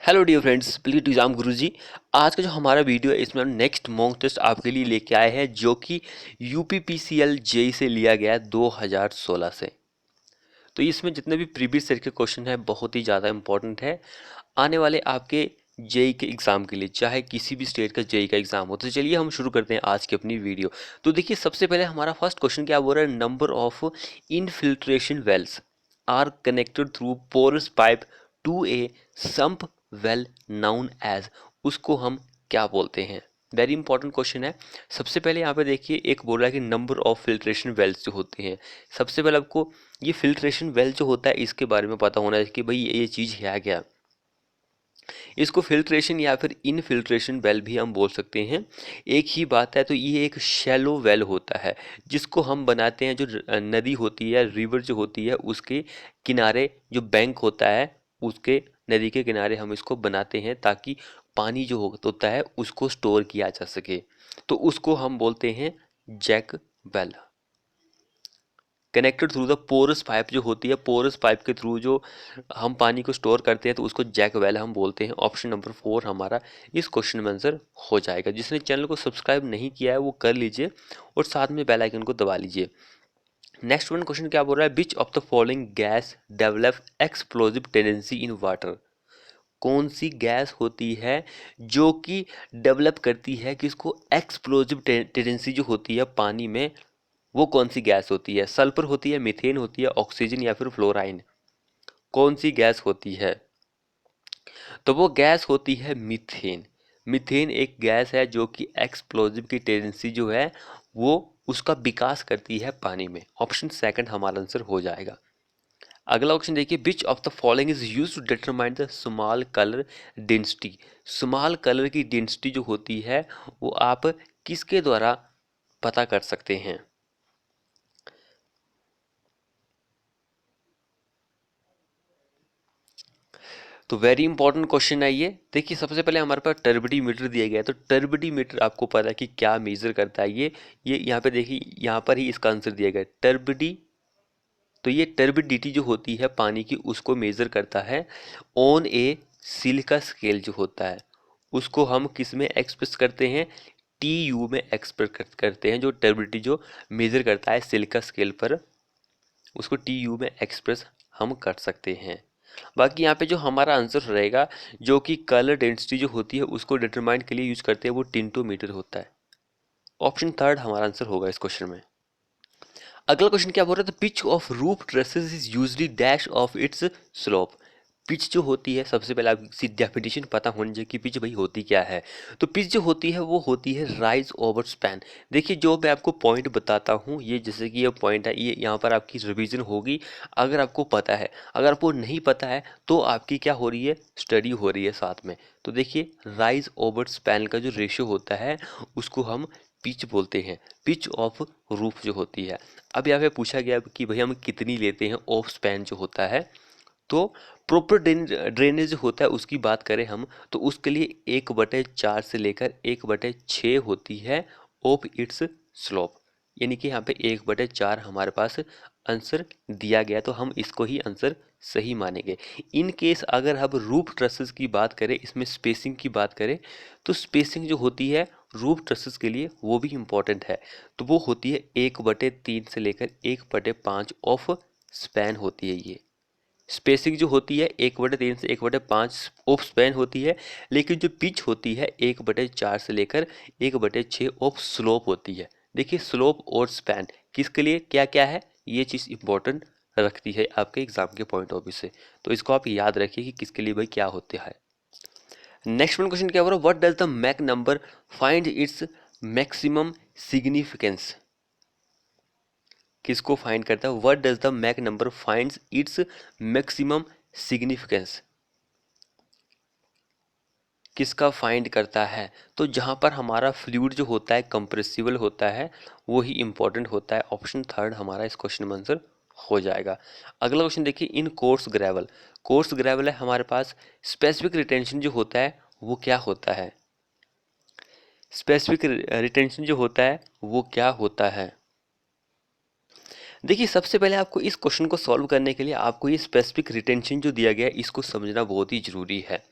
Hello dear friends, please to exam Guruji. आज का जो हमारा वीडियो है इसमें हम नेक्स्ट मॉक टेस्ट आपके लिए लेके आए हैं जो कि यूपीपीसीएल जेई से लिया गया है 2016 से। तो इसमें जितने भी प्रीवियस ईयर के क्वेश्चन है बहुत ही ज़्यादा इंपॉर्टेंट है आने वाले आपके जेई के एग्जाम के लिए, चाहे किसी भी स्टेट का जेई का एग्जाम हो। तो चलिए हम शुरू करते हैं आज की अपनी वीडियो। तो देखिए सबसे पहले हमारा फर्स्ट क्वेश्चन क्या बोल रहा है, number of infiltration wells are connected through porous pipe to a sump well known as, उसको हम क्या बोलते हैं। वेरी इंपॉर्टेंट क्वेश्चन है। सबसे पहले यहाँ पे देखिए एक बोल रहा है कि नंबर ऑफ फिल्ट्रेशन वेल्स जो होते हैं। सबसे पहले आपको ये फिल्ट्रेशन वेल जो होता है इसके बारे में पता होना है कि भाई ये चीज़ है क्या। इसको फिल्ट्रेशन या फिर इनफिल्ट्रेशन वेल भी हम बोल सकते हैं, एक ही बात है। तो ये एक शैलो वेल होता है जिसको हम बनाते हैं, जो नदी होती है, रिवर जो होती है उसके किनारे, जो बैंक होता है उसके नदी के किनारे हम इसको बनाते हैं ताकि पानी जो होता है उसको स्टोर किया जा सके। तो उसको हम बोलते हैं jack well. Connected through the porous pipe जो होती है, पोरस पाइप के थ्रू जो हम पानी को स्टोर करते हैं तो उसको जैक वेल हम बोलते हैं। ऑप्शन नंबर 4 हमारा इस क्वेश्चन में आंसर हो जाएगा। जिसने चैनल को सब्सक्राइब नहीं किया है वो कर लीजिए और साथ में बेल आइकन को दबा लीजिए। नेक्स्ट वन क्वेश्चन क्या बोल रहा है, विच of the following gas develop explosive tendency in water. कौन सी गैस होती है जो कि डेवलप करती है कि इसको एक्सप्लोजिव टेंडेंसी जो होती है पानी में, वो कौन सी गैस होती है। सल्फर होती है, मीथेन होती है, ऑक्सीजन या फिर फ्लोराइन। कौन सी गैस होती है? तो वो गैस होती है मीथेन। मीथेन एक गैस है जो कि एक्सप्लोजिव की टेंडेंसी जो है वो उसका विकास करती है पानी में। ऑप्शन सेकंड हमारा आंसर हो जाएगा। अगला ऑप्शन देखिए, which of the following is use to determine the small colour density. Small colour की डेंसिटी जो होती है वो आप किसके द्वारा पता कर सकते हैं। तो वेरी इंपॉर्टेंट क्वेश्चन है ये। देखिए सबसे पहले हमारे पास टर्बिडी मीटर दिया गया है। तो टर्बिडी मीटर आपको पता है कि क्या मेजर करता है। ये यहाँ पे देखिए, यहाँ पर ही इसका आंसर दिया गया है टर्बिडी। तो ये टर्बिडिटी जो होती है पानी की उसको मेजर करता है ऑन ए सिलिका स्केल जो होता है। उसको हम किस में एक्सप्रेस करते हैं, टी यू में एक्सप्रेस करते हैं। जो टर्बिडिटी जो मेजर करता है सिलिका स्केल पर, उसको टी यू में एक्सप्रेस हम कर सकते हैं। बाकी यहाँ पे जो हमारा आंसर रहेगा, जो कि कलर डेंसिटी जो होती है उसको डिटरमाइन के लिए यूज करते हैं, वो टिंटोमीटर होता है। ऑप्शन थर्ड हमारा आंसर होगा इस क्वेश्चन में। अगला क्वेश्चन क्या बोल रहा है, pitch of roof traces is usually dash of its slope. Pitch जो होती है, सबसे पहले आपकी डेफिनेशन पता होनी चाहिए कि पिच भाई होती क्या है। तो पिच जो होती है वो होती है राइज ओवर स्पैन। देखिए जो मैं आपको पॉइंट बताता हूँ, ये जैसे कि ये पॉइंट है, ये यहाँ पर आपकी रिवीजन होगी अगर आपको पता है। अगर आपको नहीं पता है तो आपकी क्या हो रही है, स्टडी हो रही है साथ में। तो देखिए राइज ओवर स्पैन का जो रेशियो होता है उसको हम पिच बोलते हैं, पिच ऑफ रूफ जो होती है। अब यहाँ पे पूछा गया कि भाई हम कितनी लेते हैं ऑफ स्पैन जो होता है। तो प्रॉपर ड्रेनेज होता है उसकी बात करें हम, तो उसके लिए 1/4 से लेकर 1/6 होती है ऑफ इट्स स्लोप। यानी कि यहाँ पे 1/4 हमारे पास आंसर दिया गया, तो हम इसको ही आंसर सही मानेंगे। इन केस अगर हम रूफ ट्रसेस की बात करें, इसमें स्पेसिंग की बात करें, तो स्पेसिंग जो होती है रूफ ट्रसेस के लिए वो भी इम्पोर्टेंट है। तो वो होती है 1/3 से लेकर 1/5 ऑफ स्पैन होती है। ये स्पेसिंग जो होती है 1/3 से 1/5 ऑफ स्पैन होती है। लेकिन जो पिच होती है 1/4 से लेकर 1/6 ऑफ स्लोप होती है। देखिए स्लोप और स्पैन किसके लिए क्या क्या है, ये चीज़ इंपॉर्टेंट रखती है आपके एग्जाम के पॉइंट ऑफ व्यू से। तो इसको आप याद रखिए कि किसके लिए भाई क्या होता है। नेक्स्ट वन क्वेश्चन क्या हो रहा है, what does the Mach number find its maximum significance. किसको फाइंड करता है, what does the Mach number finds its maximum significance, किसका फाइंड करता है। तो जहां पर हमारा फ्लूइड जो होता है कंप्रेसिबल होता है वो ही इंपॉर्टेंट होता है। ऑप्शन थर्ड हमारा इस क्वेश्चन में आंसर हो जाएगा। अगला क्वेश्चन देखिए, इन कोर्स ग्रेवल, कोर्स ग्रेवल है हमारे पास, स्पेसिफिक रिटेंशन जो होता है वो क्या होता है। स्पेसिफिक रिटेंशन जो होता है वो क्या होता है। देखिए सबसे पहले आपको इस क्वेश्चन को सॉल्व करने के लिए आपको ये स्पेसिफिक रिटेंशन जो दिया गया है इसको समझना बहुत ही जरूरी है।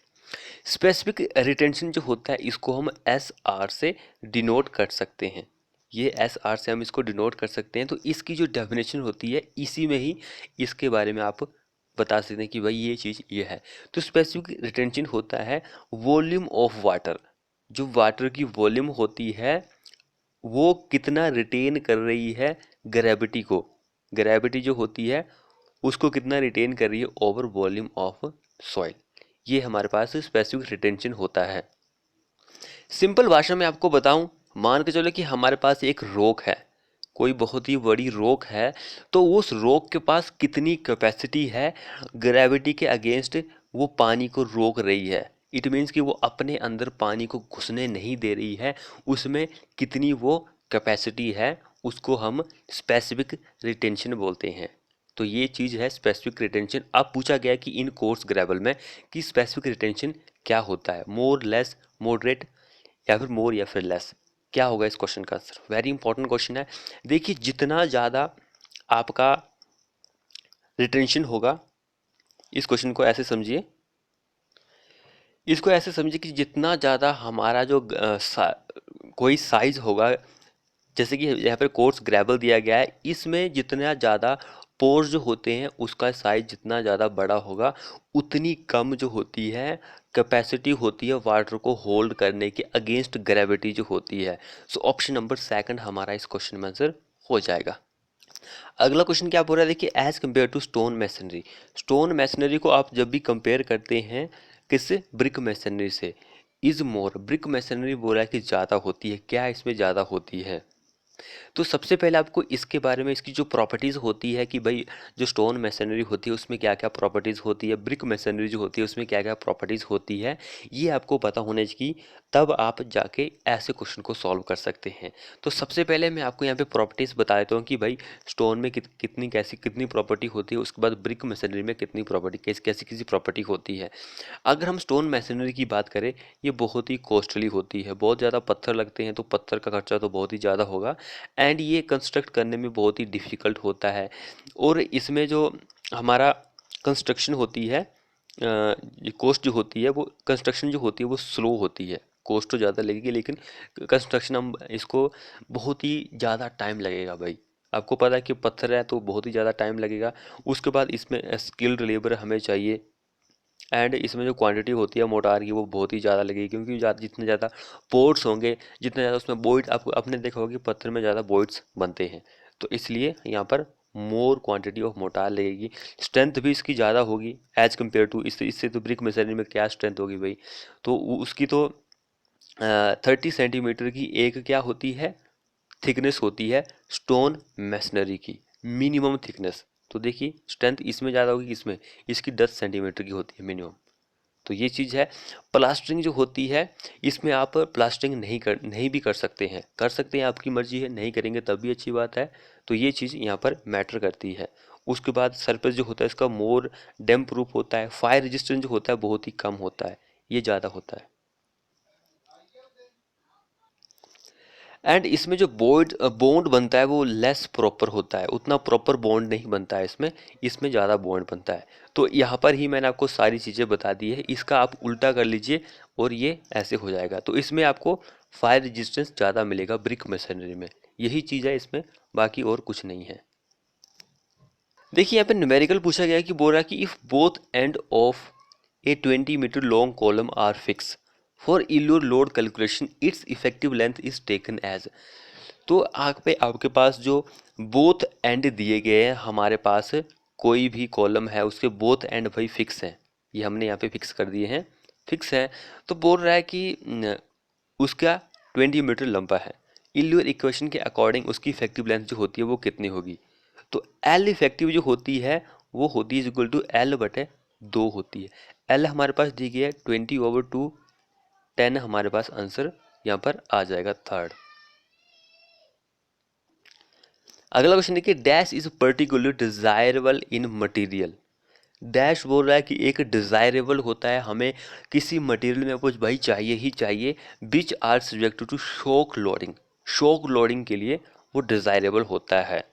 स्पेसिफिक रिटेंशन जो होता है इसको हम एस आर से डिनोट कर सकते हैं, ये एस आर से हम इसको डिनोट कर सकते हैं। तो इसकी जो डेफिनेशन होती है इसी में ही इसके बारे में आप बता सकते हैं कि भाई ये चीज़ ये है। तो स्पेसिफिक रिटेंशन होता है वॉल्यूम ऑफ वाटर, जो वाटर की वॉल्यूम होती है वो कितना रिटेन कर रही है ग्रेविटी को, ग्रेविटी जो होती है उसको कितना रिटेन कर रही है ओवर वॉल्यूम ऑफ सॉइल, ये हमारे पास स्पेसिफिक रिटेंशन होता है। सिंपल भाषा में आपको बताऊं, मान के चलो कि हमारे पास एक रॉक है, कोई बहुत ही बड़ी रॉक है, तो उस रॉक के पास कितनी कैपेसिटी है ग्रेविटी के अगेंस्ट वो पानी को रोक रही है। इट मीन्स कि वो अपने अंदर पानी को घुसने नहीं दे रही है, उसमें कितनी वो कैपेसिटी है, उसको हम स्पेसिफिक रिटेंशन बोलते हैं। तो ये चीज़ है स्पेसिफिक रिटेंशन। अब पूछा गया कि इन कोर्स ग्रेवल में कि स्पेसिफिक रिटेंशन क्या होता है, मोर लेस मॉडरेट या फिर मोर या फिर लेस, क्या होगा इस क्वेश्चन का आंसर। वेरी इंपॉर्टेंट क्वेश्चन है। देखिए जितना ज़्यादा आपका रिटेंशन होगा, इस क्वेश्चन को ऐसे समझिए, इसको ऐसे समझिए कि जितना ज़्यादा हमारा जो कोई साइज होगा, जैसे कि यहाँ पर कोर्स ग्रेवल दिया गया है, इसमें जितना ज़्यादा पोर्स जो होते हैं उसका साइज जितना ज़्यादा बड़ा होगा उतनी कम जो होती है कैपेसिटी होती है वाटर को होल्ड करने के अगेंस्ट ग्रेविटी जो होती है। सो ऑप्शन नंबर सेकंड हमारा इस क्वेश्चन में आंसर हो जाएगा। अगला क्वेश्चन क्या बोल रहा है, देखिए as compare to stone masonry, stone masonry को आप जब भी कंपेयर करते हैं किससे, ब्रिक मैसनरी से, इज मोर, ब्रिक मैसनरी बोल रहा है कि ज़्यादा होती है, क्या इसमें ज़्यादा होती है। तो सबसे पहले आपको इसके बारे में इसकी जो प्रॉपर्टीज़ होती है कि भाई जो स्टोन मैसनरी होती है उसमें क्या क्या प्रॉपर्टीज़ होती है, ब्रिक मैसनरी जो होती है उसमें क्या क्या प्रॉपर्टीज़ होती है, ये आपको पता होने की तब आप जाके ऐसे क्वेश्चन को सॉल्व कर सकते हैं। तो सबसे पहले मैं आपको यहाँ पे प्रॉपर्टीज़ बता देता हूँ कि भाई स्टोन में कितनी कैसी कितनी प्रॉपर्टी होती है, उसके बाद ब्रिक मैसनरी में कितनी प्रॉपर्टी कैसी कैसी किसी प्रॉपर्टी होती है। अगर हम स्टोन मैसनरी की बात करें, ये बहुत ही कॉस्टली होती है, बहुत ज़्यादा पत्थर लगते हैं तो पत्थर का खर्चा तो बहुत ही ज़्यादा होगा, एंड ये कंस्ट्रक्ट करने में बहुत ही डिफ़िकल्ट होता है। और इसमें जो हमारा कंस्ट्रक्शन होती है, ये कॉस्ट जो होती है वो कंस्ट्रक्शन जो होती है वो स्लो होती है, कॉस्ट तो ज़्यादा लगेगी लेकिन कंस्ट्रक्शन हम इसको बहुत ही ज़्यादा टाइम लगेगा भाई। आपको पता है कि पत्थर है तो बहुत ही ज़्यादा टाइम लगेगा, उसके बाद इसमें स्किल्ड लेबर हमें चाहिए, एंड इसमें जो क्वांटिटी होती है मोटार की वो बहुत ही ज़्यादा लगेगी, क्योंकि जितने ज़्यादा पोर्ट्स होंगे जितने ज़्यादा उसमें बॉइड, आपको आपने देखा होगा कि पत्थर में ज़्यादा बॉइड्स बनते हैं, तो इसलिए यहाँ पर मोर क्वांटिटी ऑफ मोटार लगेगी। स्ट्रेंथ भी इसकी ज़्यादा होगी एज कम्पेयर टू, इससे तो ब्रिक मशीनरी में क्या स्ट्रेंथ होगी भाई, तो उसकी तो 30 सेंटीमीटर की एक क्या होती है, थिकनेस होती है स्टोन मैसनरी की, मिनिमम थिकनेस। तो देखिए स्ट्रेंथ इसमें ज़्यादा होगी, इसमें इसकी 10 सेंटीमीटर की होती है मिनिमम। तो ये चीज़ है। प्लास्टरिंग जो होती है इसमें आप प्लास्टरिंग नहीं भी कर सकते हैं, आपकी मर्जी है, नहीं करेंगे तब भी अच्छी बात है। तो ये चीज़ यहाँ पर मैटर करती है। उसके बाद सरफेस जो होता है इसका मोर डैम्प प्रूफ होता है, फायर रेजिस्टेंस जो होता है बहुत ही कम होता है, ये ज़्यादा होता है। एंड इसमें जो बॉन्ड बनता है वो लेस प्रॉपर होता है, उतना प्रॉपर बॉन्ड नहीं बनता है इसमें, इसमें ज़्यादा बॉन्ड बनता है। तो यहाँ पर ही मैंने आपको सारी चीज़ें बता दी है, इसका आप उल्टा कर लीजिए और ये ऐसे हो जाएगा। तो इसमें आपको फायर रेजिस्टेंस ज़्यादा मिलेगा ब्रिक मशीनरी में, यही चीज़ है इसमें, बाकी और कुछ नहीं है। देखिए यहाँ पे न्यूमेरिकल पूछा गया है कि बोल रहा है कि if both end of a 20 metre long column are fixed for Euler load calculation its effective length is taken as. तो आग पे आपके पास जो बोथ एंड दिए गए हैं, हमारे पास कोई भी कॉलम है उसके बोथ एंड भाई फिक्स हैं, ये हमने यहाँ पे फिक्स कर दिए हैं, फिक्स है। तो बोल रहा है कि उसका 20 मीटर लंबा है, इल्यूर इक्वेशन के अकॉर्डिंग उसकी इफेक्टिव लेंथ जो होती है वो कितनी होगी। तो एल इफेक्टिव जो होती है वो होती है इक्वल टू एल बटे 2 होती है। एल हमारे पास दी गई है 20/2, 10 हमारे पास आंसर यहाँ पर आ जाएगा थर्ड। अगला क्वेश्चन देखिए, dash is particular desirable in material. Dash बोल रहा है कि एक डिजायरेबल होता है, हमें किसी मटेरियल में कुछ भाई चाहिए ही चाहिए, which are subject to shock loading, shock loading के लिए वो डिजायरेबल होता है।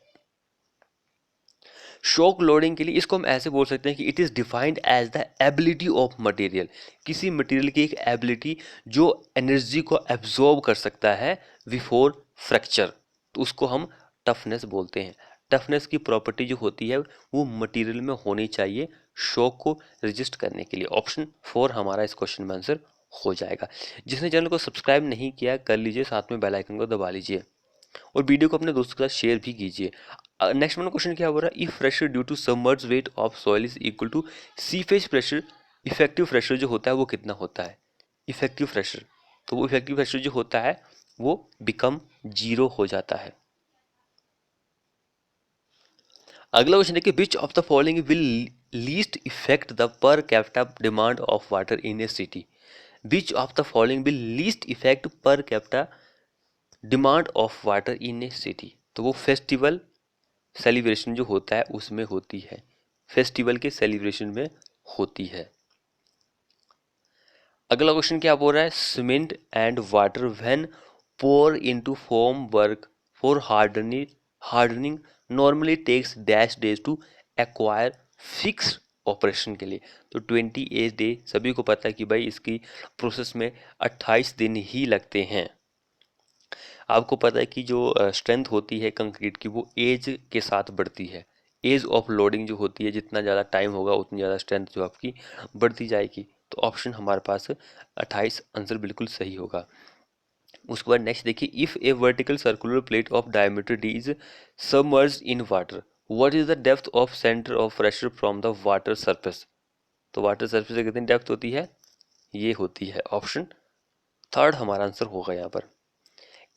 शॉक लोडिंग के लिए इसको हम ऐसे बोल सकते हैं कि it is defined as the ability of material, किसी मटेरियल की एक एबिलिटी जो एनर्जी को एब्जॉर्ब कर सकता है बिफोर फ्रैक्चर, तो उसको हम टफनेस बोलते हैं। टफनेस की प्रॉपर्टी जो होती है वो मटेरियल में होनी चाहिए शॉक को रेजिस्ट करने के लिए। ऑप्शन 4 हमारा इस क्वेश्चन में आंसर हो जाएगा। जिसने चैनल को सब्सक्राइब नहीं किया कर लीजिए, साथ में बेल आइकन को दबा लीजिए और वीडियो को अपने दोस्तों के साथ शेयर भी कीजिए। नेक्स्ट वन क्वेश्चन क्या हो रहा है, if pressure due to submerge weight of soil is equal to seepage pressure, effective pressure जो होता है वो कितना होता है। इफेक्टिव प्रेशर, तो वो इफेक्टिव प्रेशर जो होता है वो बिकम 0 हो जाता है। अगला क्वेश्चन देखिए, which of the following will least effect the per capita demand of water in A city. Which of the following will least effect per capita demand of water in A city, तो वो festival celebration जो होता है उसमें होती है, festival के celebration में होती है। अगला क्वेश्चन क्या बोल रहा है, cement and water when pour into form work for hardening normally takes dash days to acquire fix operation के लिए, तो 28 डे सभी को पता है कि भाई इसकी प्रोसेस में 28 दिन ही लगते हैं। आपको पता है कि जो स्ट्रेंथ होती है कंक्रीट की वो एज के साथ बढ़ती है, एज ऑफ लोडिंग जो होती है, जितना ज़्यादा टाइम होगा उतनी ज़्यादा स्ट्रेंथ जो आपकी बढ़ती जाएगी। तो ऑप्शन हमारे पास 28 आंसर बिल्कुल सही होगा। उसके बाद नेक्स्ट देखिए, if A vertical circular plate of diameter D is submerged in water, what is the depth of centre of pressure from the water surface, तो वाटर सरफेस से कितनी डेप्थ होती है, ये होती है। ऑप्शन 3 हमारा आंसर होगा यहाँ पर।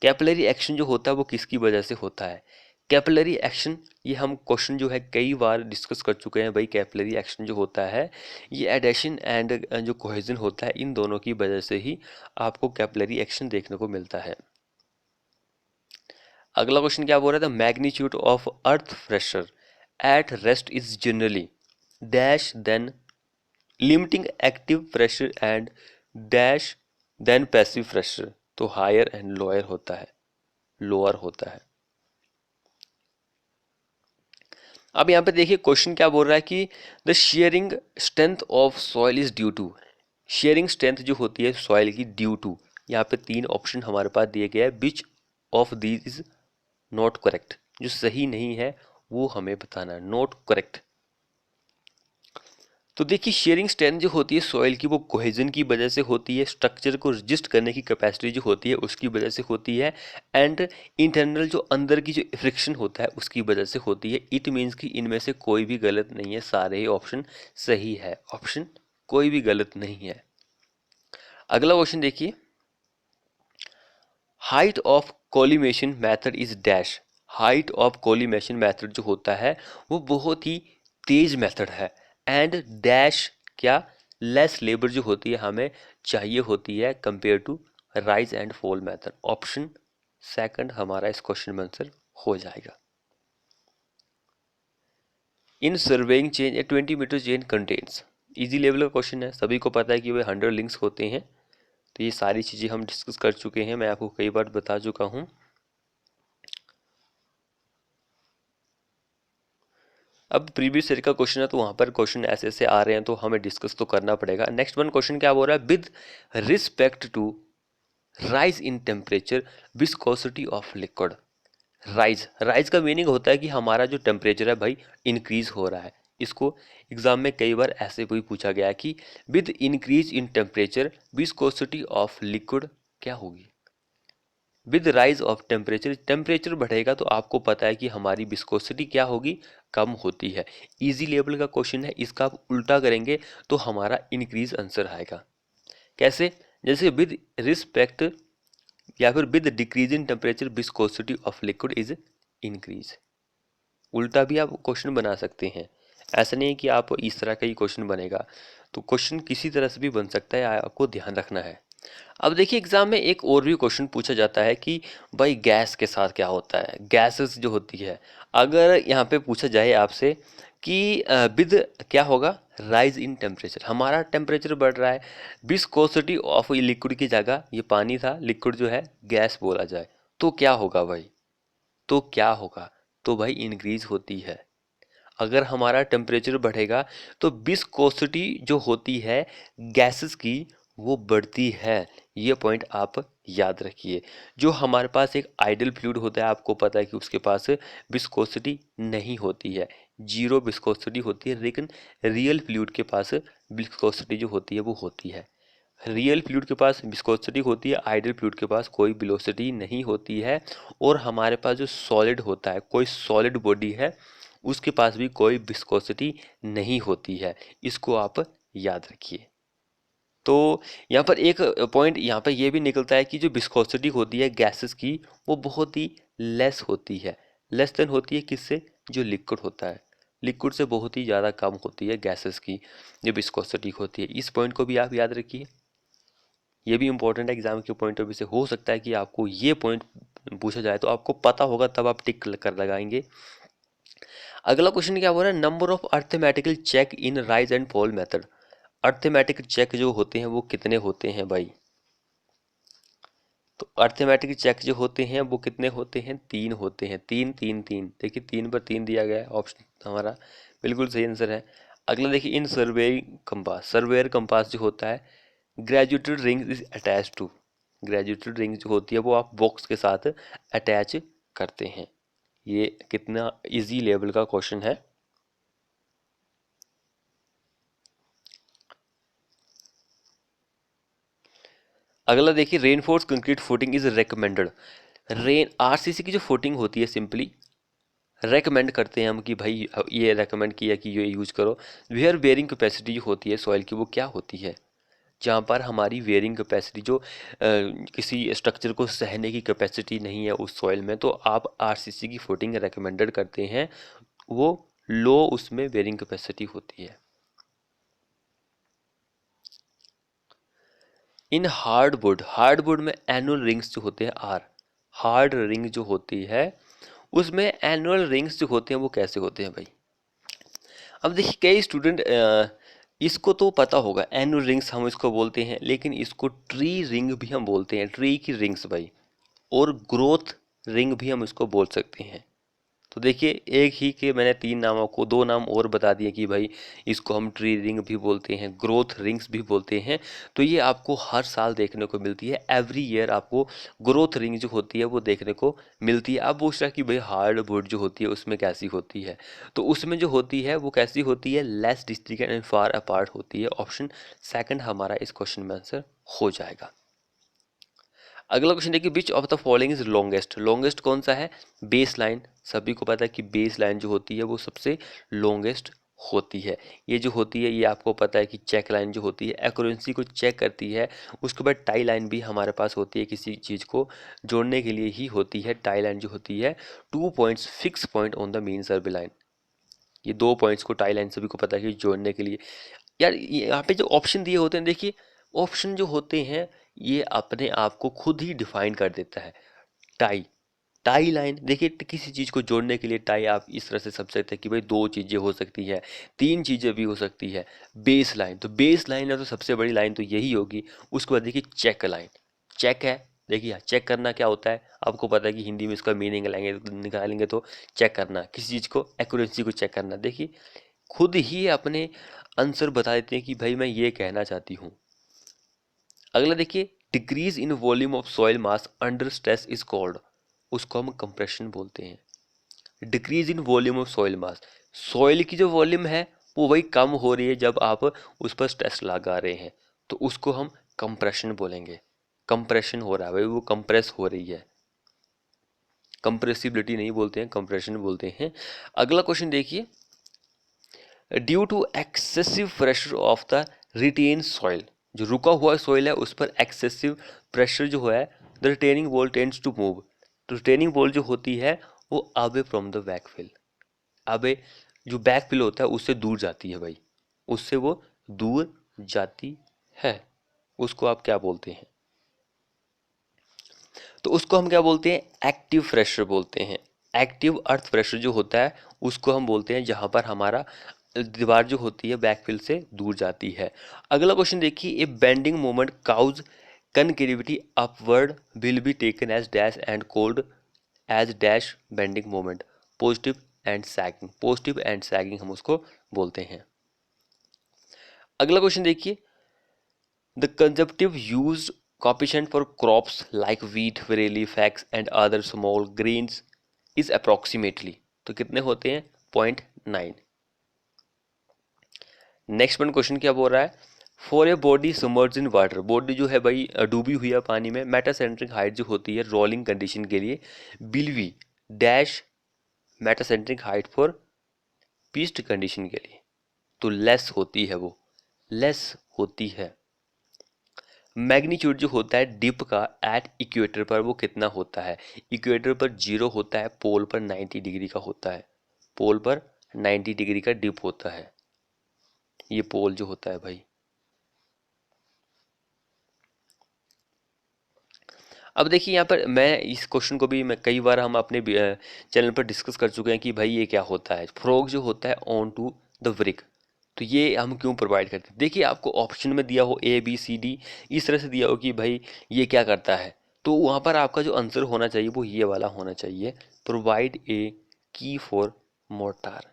कैपिलरी एक्शन जो होता है वो किसकी वजह से होता है। कैपिलरी एक्शन, ये हम क्वेश्चन जो है कई बार डिस्कस कर चुके हैं भाई। कैपिलरी एक्शन जो होता है ये एडेशन एंड जो कोहेजन होता है इन दोनों की वजह से ही आपको कैपिलरी एक्शन देखने को मिलता है। अगला क्वेश्चन क्या बोल रहा था, magnitude of earth pressure at rest is generally dash than limiting active pressure and dash than passive pressure, तो हायर एंड लोअर होता है, लोअर होता है। अब यहाँ पे देखिए क्वेश्चन क्या बोल रहा है कि the shearing strength of soil is due to, shearing strength जो होती है सॉइल की ड्यू टू, यहाँ पे 3 ऑप्शन हमारे पास दिए गए हैं, which of these is not correct, जो सही नहीं है वो हमें बताना है, नॉट करेक्ट। तो देखिए शेयरिंग स्ट्रेंथ जो होती है सॉइल की वो कोहेजन की वजह से होती है, स्ट्रक्चर को रजिस्ट करने की कैपेसिटी जो होती है उसकी वजह से होती है, एंड इंटरनल जो अंदर की जो फ्रिक्शन होता है उसकी वजह से होती है। इट मीन्स कि इनमें से कोई भी गलत नहीं है, सारे ही ऑप्शन सही है, ऑप्शन कोई भी गलत नहीं है। अगला क्वेश्चन देखिए, height of collimation method is dash, height of collimation method जो होता है वो बहुत ही तेज मेथड है, एंड डैश क्या, लेस लेबर जो होती है हमें चाहिए होती है compare to rise and fall method. Option 2 हमारा इस क्वेश्चन में आंसर हो जाएगा। In surveying chain a 20 metre chain contains, easy level का क्वेश्चन है, सभी को पता है कि वे 100 लिंक्स होते हैं, तो ये सारी चीज़ें हम डिस्कस कर चुके हैं, मैं आपको कई बार बता चुका हूँ। अब प्रीवियस ईयर का क्वेश्चन है तो वहाँ पर क्वेश्चन ऐसे ऐसे आ रहे हैं तो हमें डिस्कस तो करना पड़ेगा। नेक्स्ट वन क्वेश्चन क्या बोल रहा है, with respect to rise in temperature viscosity of liquid. Rise, rise का मीनिंग होता है कि हमारा जो टेम्परेचर है भाई इंक्रीज हो रहा है। इसको एग्जाम में कई बार ऐसे भी पूछा गया है कि with increase in temperature viscosity of liquid क्या होगी। With rise of temperature, temperature बढ़ेगा तो आपको पता है कि हमारी विस्कोसिटी क्या होगी, कम होती है। इजी लेवल का क्वेश्चन है, इसका आप उल्टा करेंगे तो हमारा इंक्रीज आंसर आएगा। कैसे, जैसे विद रिस्पेक्ट या फिर with decrease in temperature viscosity of liquid is increase, उल्टा भी आप क्वेश्चन बना सकते हैं। ऐसा नहीं है कि आप इस तरह का ही क्वेश्चन बनेगा, तो क्वेश्चन किसी तरह से भी बन सकता है, आपको ध्यान रखना है। अब देखिए एग्जाम में एक और भी क्वेश्चन पूछा जाता है कि भाई गैस के साथ क्या होता है, गैसेस जो होती है, अगर यहाँ पे पूछा जाए आपसे कि विद क्या होगा, राइज इन टेम्परेचर, हमारा टेम्परेचर बढ़ रहा है, विस्कोसिटी ऑफ लिक्विड की जगह ये पानी था, लिक्विड जो है गैस बोला जाए, तो क्या होगा भाई, तो क्या होगा, तो भाई इंक्रीज होती है। अगर हमारा टेम्परेचर बढ़ेगा तो विस्कोसिटी जो होती है गैसेस की वो बढ़ती है। ये पॉइंट आप याद रखिए। जो हमारे पास एक आइडल फ्लूइड होता है, आपको पता है कि उसके पास विस्कोसिटी नहीं होती है, जीरो विस्कोसिटी होती है, लेकिन रियल फ्लूइड के पास विस्कोसिटी जो होती है वो होती है। रियल फ्लूइड के पास विस्कोसिटी होती है, आइडल फ्लूइड के पास कोई वेलोसिटी नहीं होती है। और हमारे पास जो सॉलिड होता है, कोई सॉलिड बॉडी है, उसके पास भी कोई विस्कोसिटी नहीं होती है। इसको आप याद रखिए। तो यहाँ पर एक पॉइंट यहाँ पर ये भी निकलता है कि जो विस्कोसिटी होती है गैसेस की वो बहुत ही लेस होती है। लेस देन होती है किससे? जो लिक्विड होता है, लिक्विड से बहुत ही ज़्यादा कम होती है गैसेस की जो विस्कोसिटी होती है। इस पॉइंट को भी आप याद रखिए। ये भी इंपॉर्टेंट है, एग्जाम के पॉइंट ऑफ व्यू से हो सकता है कि आपको ये पॉइंट पूछा जाए तो आपको पता होगा तब आप टिक कर लगाएंगे। अगला क्वेश्चन क्या बोल रहा है? Number of arithmetical check in rise and fall method. Arithmetic check जो होते हैं वो कितने होते हैं भाई? तो अर्थमेटिक चेक जो होते हैं वो कितने होते हैं? 3 होते हैं। 3 3 3, देखिए 3 पर 3 दिया गया है, ऑप्शन हमारा बिल्कुल सही आंसर है। अगला देखिए, in surveying compass, surveyor compass जो होता है graduated ring is attach to. Graduated ring जो होती है वो आप बॉक्स के साथ अटैच करते हैं। ये कितना इजी लेवल का क्वेश्चन है। अगला देखिए, reinforce concrete footing is recommended. Rain RCC की जो फुटिंग होती है सिंपली रेकमेंड करते हैं हम कि भाई ये रेकमेंड किया कि ये यूज करो। वेयर बेयरिंग कैपेसिटी जो होती है सॉइल की वो क्या होती है? जहाँ पर हमारी वेयरिंग कैपेसिटी जो किसी स्ट्रक्चर को सहने की कैपेसिटी नहीं है उस सॉइल में, तो आप आरसीसी की फुटिंग रेकमेंडेड करते हैं। वो लो उसमें वेयरिंग कैपेसिटी होती है। इन हार्डवुड में एनुअल रिंग्स जो होते हैं आर, हार्ड रिंग जो होती है उसमें एनुअल रिंग्स जो होते हैं वो कैसे होते हैं भाई? अब देखिए कई स्टूडेंट इसको तो पता होगा, एनुअल रिंग्स हम इसको बोलते हैं, लेकिन इसको ट्री रिंग भी हम बोलते हैं, ट्री की रिंग्स भाई। और ग्रोथ रिंग भी हम इसको बोल सकते हैं। तो देखिए एक ही के मैंने 3 नामों को 2 नाम और बता दिए कि भाई इसको हम ट्री रिंग भी बोलते हैं, ग्रोथ रिंग्स भी बोलते हैं। तो ये आपको हर साल देखने को मिलती है, एवरी ईयर आपको ग्रोथ रिंग जो होती है वो देखने को मिलती है। अब पूछ रहा कि भाई हार्ड वुड जो होती है उसमें कैसी होती है? तो उसमें जो होती है वो कैसी होती है? Less distance and far apart होती है। ऑप्शन सेकंड हमारा इस क्वेश्चन में आंसर हो जाएगा। अगला क्वेश्चन देखिए, which of the following is longest. Longest कौन सा है? Base line. सभी को पता है कि बेस लाइन जो होती है वो सबसे लॉन्गेस्ट होती है। ये जो होती है ये आपको पता है कि चेक लाइन जो होती है एक्यूरेंसी को चेक करती है। उसके बाद टाई लाइन भी हमारे पास होती है, किसी चीज़ को जोड़ने के लिए ही होती है। टाई लाइन जो होती है 2 points fix point on the main survey line. ये 2 पॉइंट्स को टाई लाइन सभी को पता है कि जोड़ने के लिए। यार यहाँ पे जो ऑप्शन दिए होते हैं देखिए, ऑप्शन जो होते हैं ये अपने आप को खुद ही डिफाइन कर देता है। टाई, टाई लाइन देखिए, किसी चीज़ को जोड़ने के लिए टाई आप इस तरह से समझ सकते हैं कि भाई 2 चीज़ें हो सकती है, 3 चीज़ें भी हो सकती है। बेस लाइन, तो बेस लाइन है तो सबसे बड़ी लाइन तो यही होगी। उसके बाद देखिए चेक लाइन, चेक है। देखिए चेक करना क्या होता है आपको पता है कि हिंदी में इसका मीनिंग निकालेंगे तो चेक करना, किसी चीज़ को एक्यूरेंसी को चेक करना। देखिए खुद ही अपने आंसर बता देते हैं कि भाई मैं ये कहना चाहती हूँ। अगला देखिए, decrease in volume of soil mass under stress is called. उसको हम कंप्रेशन बोलते हैं। Decrease in volume of soil mass, soil की जो वॉल्यूम है वो वही कम हो रही है जब आप उस पर स्ट्रेस लगा रहे हैं, तो उसको हम कंप्रेशन बोलेंगे। कंप्रेशन हो रहा है भाई, वो कंप्रेस हो रही है। कंप्रेसिबिलिटी नहीं बोलते हैं, कंप्रेशन बोलते हैं। अगला क्वेश्चन देखिए, due to excessive pressure of the retain soil, जो रुका हुआ सॉइल है उस पर एक्सेसिव प्रेशर जो है, the retaining wall tends to move. तो रिटेनिंग वॉल जो होती है वो away from the backfill, away जो बैकफिल होता है उससे दूर जाती है भाई, उससे वो दूर जाती है। उसको आप क्या बोलते हैं? तो उसको हम क्या बोलते हैं? एक्टिव प्रेशर बोलते हैं। एक्टिव अर्थ प्रेशर जो होता है उसको हम बोलते हैं जहां पर हमारा दीवार जो होती है बैकफिल से दूर जाती है। अगला क्वेश्चन देखिए, a bending moment cause concavity upward will be taken as dash and called as dash bending moment, positive and sagging, positive and sagging हम उसको बोलते हैं। अगला क्वेश्चन देखिए, the consumptive used coefficient for crops like wheat, barley, flax and other small grains is approximately, तो कितने होते हैं 0.9। नेक्स्ट वन क्वेश्चन क्या बोल रहा है, for a body submerged in water, body जो है भाई डूबी हुई है पानी में, मेटासेंट्रिक हाइट जो होती है रोलिंग कंडीशन के लिए will be dash metacentric height for पीस्ट कंडीशन के लिए, तो लेस होती है, वो लेस होती है। मैग्नीट्यूड जो होता है डिप का एट इक्वेटर पर वो कितना होता है, इक्वेटर पर 0 होता है, पोल पर 90 डिग्री का होता है, पोल पर 90 डिग्री का डिप होता है, ये पोल जो होता है भाई। अब देखिए यहाँ पर मैं इस क्वेश्चन को भी मैं कई बार हम अपने चैनल पर डिस्कस कर चुके हैं कि भाई ये क्या होता है, फ्रॉग जो होता है ऑन टू द ब्रिक, तो ये हम क्यों प्रोवाइड करते हैं। देखिए आपको ऑप्शन में दिया हो ए बी सी डी, इस तरह से दिया हो कि भाई ये क्या करता है, तो वहाँ पर आपका जो आंसर होना चाहिए वो ये वाला होना चाहिए, प्रोवाइड ए की फॉर मोटार।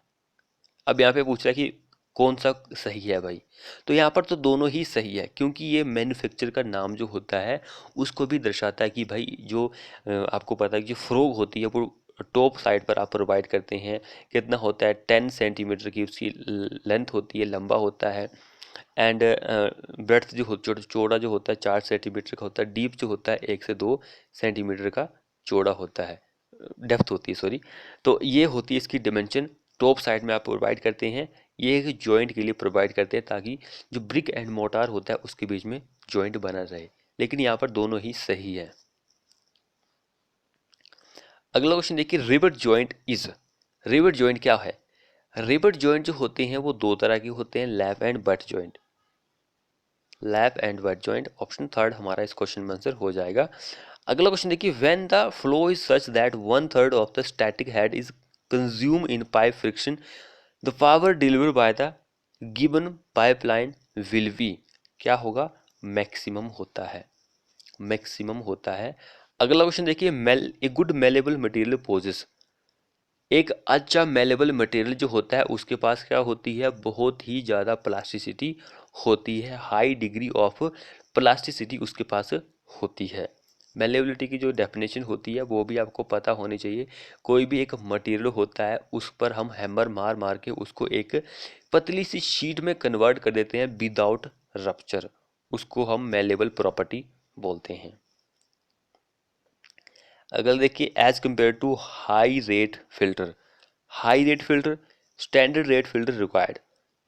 अब यहाँ पे पूछ रहा है कि कौन सा सही है भाई, तो यहाँ पर तो दोनों ही सही है, क्योंकि ये मैन्युफैक्चर का नाम जो होता है उसको भी दर्शाता है कि भाई जो आपको पता है कि जो फ्रॉग होती है वो टॉप साइड पर आप प्रोवाइड करते हैं, कितना होता है 10 सेंटीमीटर की उसकी लेंथ होती है, लंबा होता है, एंड ब्रेड्थ जो चौड़ा जो होता है 4 सेंटीमीटर का होता है, डीप जो होता है 1 से 2 सेंटीमीटर का चौड़ा होता है, डेप्थ होती है सॉरी। तो ये होती है इसकी डिमेंशन, टॉप साइड में आप प्रोवाइड करते हैं, ये एक जॉइंट के लिए प्रोवाइड करते हैं ताकि जो ब्रिक एंड मोटार होता है उसके बीच में जॉइंट बना रहे, लेकिन यहाँ पर दोनों ही सही है। अगला क्वेश्चन देखिए, rivet joint is, rivet joint क्या है, रिवेट जॉइंट जो होते हैं वो दो तरह के होते हैं, lap and butt joint, lap and butt joint, option third हमारा इस क्वेश्चन में आंसर हो जाएगा। अगला क्वेश्चन देखिए, when the flow is such that 1/3 of the static head is consume in pipe friction, the power deliver by the given pipeline will be, क्या होगा, maximum होता है, मैक्सिमम होता है। अगला क्वेश्चन देखिए, a good malleable material possess, एक अच्छा मेलेबल मटेरियल जो होता है उसके पास क्या होती है, बहुत ही ज़्यादा प्लास्टिसिटी होती है, हाई डिग्री ऑफ प्लास्टिसिटी उसके पास होती है। मेलेबिलिटी की जो डेफिनेशन होती है वो भी आपको पता होनी चाहिए, कोई भी एक मटेरियल होता है उस पर हम हैमर मार मार के उसको एक पतली सी शीट में कन्वर्ट कर देते हैं विदाउट रप्चर, उसको हम मेलेबल प्रॉपर्टी बोलते हैं। अगर देखिए, as compare to high rate filter, high rate filter standard rate filter required,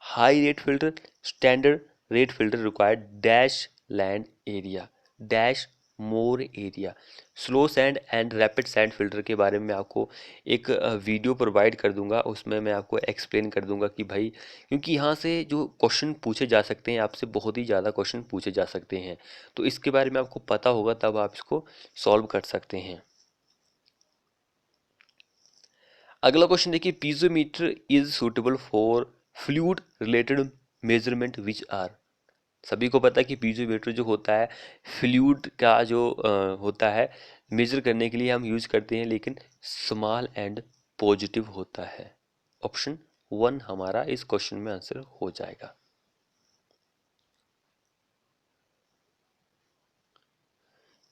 high rate filter standard rate filter required dash land area dash more area. Slow sand and rapid sand filter के बारे में आपको एक video provide कर दूंगा, उसमें मैं आपको एक्सप्लेन कर दूंगा कि भाई, क्योंकि यहाँ से जो क्वेश्चन पूछे जा सकते हैं आपसे, बहुत ही ज़्यादा क्वेश्चन पूछे जा सकते हैं, तो इसके बारे में आपको पता होगा तब आप इसको सॉल्व कर सकते हैं। अगला क्वेश्चन देखिए, piezometer is suitable for fluid related measurement which are, सभी को पता है कि पीजोमीटर जो होता है फ्लूइड का जो होता है मेजर करने के लिए हम यूज करते हैं, लेकिन स्मॉल एंड पॉजिटिव होता है, ऑप्शन 1 हमारा इस क्वेश्चन में आंसर हो जाएगा।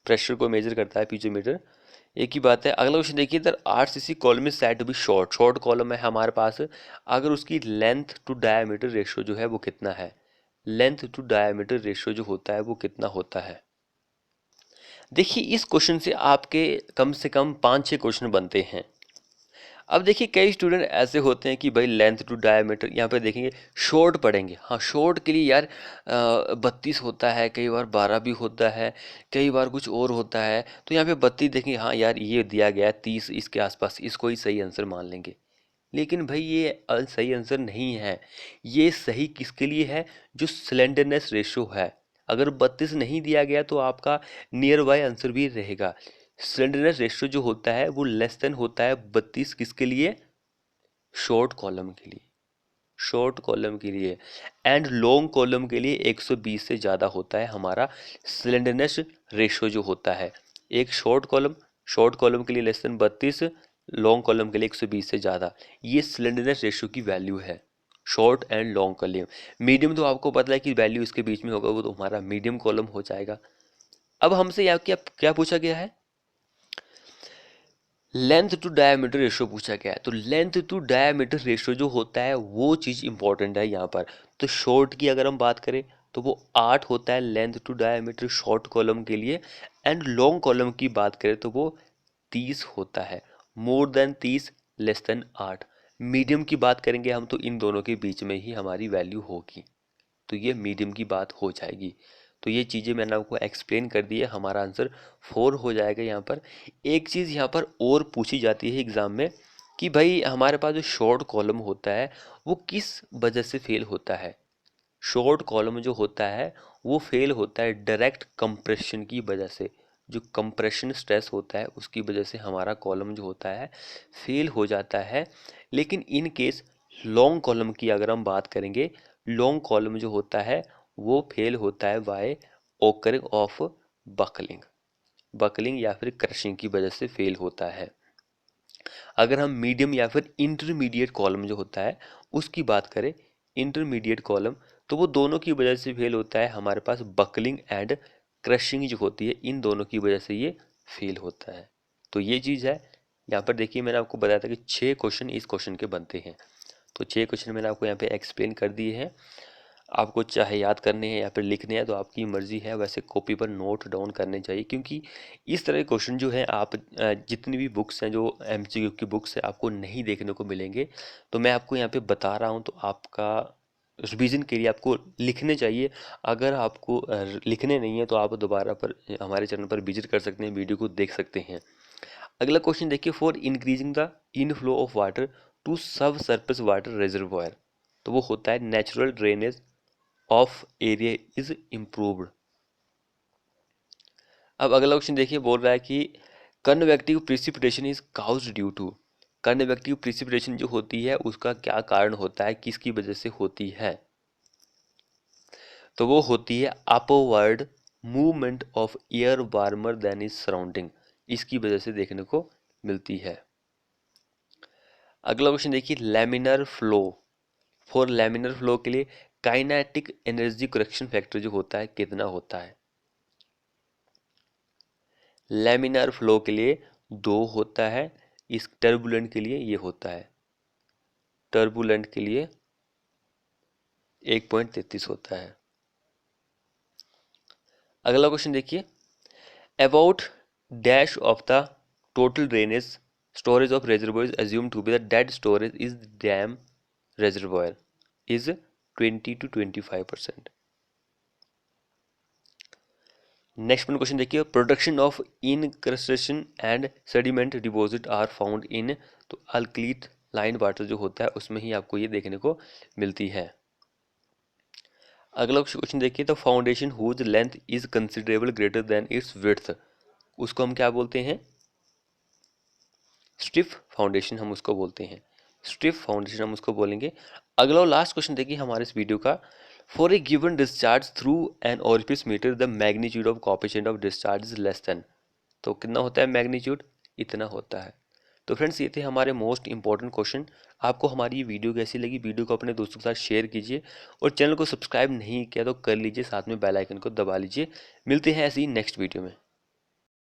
प्रेशर को मेजर करता है पीजोमीटर, एक ही बात है। अगला क्वेश्चन देखिए, इधर 8 cc column is said to be short, short column है हमारे पास, अगर उसकी लेंथ टू डायमीटर रेशियो जो है वो कितना है, लेंथ टू डायमीटर रेशियो जो होता है वो कितना होता है। देखिए इस क्वेश्चन से आपके कम से कम 5-6 क्वेश्चन बनते हैं। अब देखिए कई स्टूडेंट ऐसे होते हैं कि भाई लेंथ टू डायमीटर यहाँ पे देखेंगे शॉर्ट पढ़ेंगे, हाँ शॉर्ट के लिए यार 32 होता है, कई बार 12 भी होता है, कई बार कुछ और होता है, तो यहाँ पे 32 देखेंगे, हाँ यार ये दिया गया है 30 इसके आसपास, इसको ही सही आंसर मान लेंगे, लेकिन भाई ये सही आंसर नहीं है। ये सही किसके लिए है, जो स्लेंडरनेस रेशो है, अगर 32 नहीं दिया गया तो आपका नियर बाय आंसर भी रहेगा। स्लेंडरनेस रेशियो जो होता है वो लेस देन होता है 32 किसके लिए, शॉर्ट कॉलम के लिए, शॉर्ट कॉलम के लिए, एंड लॉन्ग कॉलम के लिए 120 से ज़्यादा होता है हमारा स्लेंडरनेस रेशियो जो होता है। एक शॉर्ट कॉलम के लिए लेस देन 32, लॉन्ग कॉलम के लिए 120 से ज़्यादा। ये स्लेंडरनेस रेशियो की वैल्यू है short and long column. Medium तो आपको पता है कि वैल्यू इसके बीच में होगा, वो तो हमारा मीडियम कॉलम हो जाएगा। अब हमसे यहाँ क्या क्या पूछा गया है, लेंथ टू डायमीटर रेशियो पूछा गया है। तो लेंथ टू डायमीटर रेशियो जो होता है वो चीज़ इंपॉर्टेंट है यहाँ पर। तो शॉर्ट की अगर हम बात करें तो वो 8 होता है length to diameter short column के लिए, एंड लॉन्ग कॉलम की बात करें तो वो 30 होता है। More than 30, less than 8। Medium की बात करेंगे हम तो इन दोनों के बीच में ही हमारी वैल्यू होगी, तो ये मीडियम की बात हो जाएगी। तो ये चीज़ें मैंने आपको एक्सप्लेन कर दी है, हमारा आंसर 4 हो जाएगा यहाँ पर। एक चीज़ यहाँ पर और पूछी जाती है एग्ज़ाम में कि भाई हमारे पास जो शॉर्ट कॉलम होता है वो किस वजह से फेल होता है। शॉर्ट कॉलम जो होता है वो फेल होता है डायरेक्ट कंप्रेशन की वजह से। जो कंप्रेशन स्ट्रेस होता है उसकी वजह से हमारा कॉलम जो होता है फेल हो जाता है। लेकिन इन केस लॉन्ग कॉलम की अगर हम बात करेंगे, लॉन्ग कॉलम जो होता है वो फेल होता है by occurring of buckling. Buckling या फिर क्रशिंग की वजह से फेल होता है। अगर हम मीडियम या फिर इंटरमीडिएट कॉलम जो होता है उसकी बात करें, इंटरमीडिएट कॉलम, तो वो दोनों की वजह से फेल होता है। हमारे पास बकलिंग एंड क्रशिंग जो होती है इन दोनों की वजह से ये फेल होता है। तो ये चीज़ है। यहाँ पर देखिए मैंने आपको बताया था कि 6 क्वेश्चन इस क्वेश्चन के बनते हैं। तो 6 क्वेश्चन मैंने आपको यहाँ पे एक्सप्लेन कर दिए हैं। आपको चाहे याद करने हैं या फिर लिखने हैं तो आपकी मर्ज़ी है, वैसे कॉपी पर नोट डाउन करने चाहिए, क्योंकि इस तरह के क्वेश्चन जो है आप जितनी भी बुक्स हैं जो एमसीक्यू की बुक्स है आपको नहीं देखने को मिलेंगे। तो मैं आपको यहाँ पे बता रहा हूँ, तो आपका रिवीजन के लिए आपको लिखने चाहिए। अगर आपको लिखने नहीं है तो आप दोबारा पर हमारे चैनल पर विजिट कर सकते हैं, वीडियो को देख सकते हैं। अगला क्वेश्चन देखिए, for increasing the inflow of water to sub surface water reservoir, तो वो होता है natural drainage of area is improved. अब अगला क्वेश्चन देखिए, बोल रहा है कि convective precipitation is caused due to. Convective precipitation जो होती है उसका क्या कारण होता है, किसकी वजह से होती है, तो वो होती है upward movement of air warmer than is surrounding, इसकी वजह से देखने को मिलती है। अगला क्वेश्चन देखिए, laminar flow, for laminar flow के लिए काइनेटिक एनर्जी करेक्शन फैक्टर जो होता है कितना होता है। लैमिनार फ्लो के लिए 2 होता है, इस टर्बुलेंट के लिए ये होता है, टर्बुलेंट के लिए 1.33 होता है। अगला क्वेश्चन देखिए, about dash of the total drainage storage of reservoir is assumed to be the dead storage is dam reservoir is 20 to 25%। Next question देखिए, production of incrustation and sediment deposit are found in, तो alkaline line water जो होता है उसमें ही आपको ये देखने को मिलती है। अगला क्वेश्चन देखिए, the foundation whose length is considerable greater than its width, उसको हम क्या बोलते हैं, स्टिफ फाउंडेशन हम उसको बोलते हैं, स्टिफ फाउंडेशन हम उसको बोलेंगे। अगला और लास्ट क्वेश्चन देखिए हमारे इस वीडियो का, for a given discharge through an orifice meter the magnitude of coefficient of discharge is less than, तो कितना होता है मैग्नीट्यूड, इतना होता है। तो फ्रेंड्स ये थे हमारे मोस्ट इंपॉर्टेंट क्वेश्चन। आपको हमारी ये वीडियो कैसी लगी, वीडियो को अपने दोस्तों के साथ शेयर कीजिए, और चैनल को सब्सक्राइब नहीं किया तो कर लीजिए, साथ में बेल आइकन को दबा लीजिए। मिलते हैं ऐसे ही नेक्स्ट वीडियो में।